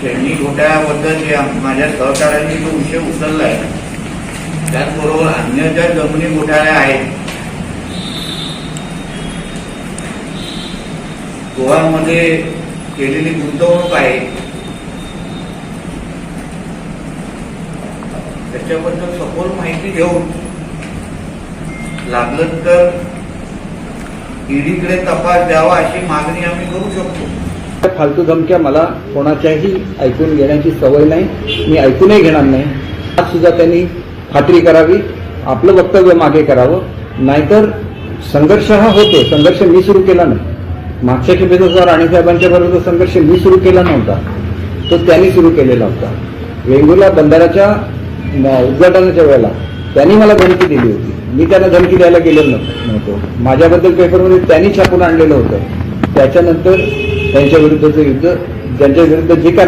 शेळणी घोटाळ्याबद्दल जे माझ्या सहकाऱ्यांनी जो विषय उचललाय, त्याचबरोबर अन्य ज्या जमिनी घोटाळ्या आहेत, गोव्यामध्ये केलेली गुंतवणूक आहे, त्याच्याबद्दल सखोल माहिती घेऊन लागलं तर ईडीकडे तपास द्यावा अशी मागणी आम्ही करू शकतो. फालतू धमक्या मला कोणाच्याही ऐकून घेण्याची सवय नाही, मी ऐकूनही घेणार नाही. आज सुद्धा त्यांनी खात्री करावी, आपलं वक्तव्य मागे करावं, नाहीतर संघर्ष हा होतो. संघर्ष मी सुरू केला नाही. मागच्या खेपेचा राणेसाहेबांच्या बरोबर संघर्ष मी सुरू केला नव्हता, तो त्यांनी सुरू केलेला होता. वेंगुर्ला बंदराच्या उद्घाटनाच्या वेळेला त्यांनी मला धमकी दिली होती. मी त्यांना धमकी द्यायला गेलेलो नव्हतो. माझ्याबद्दल पेपरमध्ये त्यांनी छापून आणलेलं होतं. त्याच्यानंतर त्यांच्या विरुद्धचं युद्ध, ज्यांच्या विरुद्ध जे काय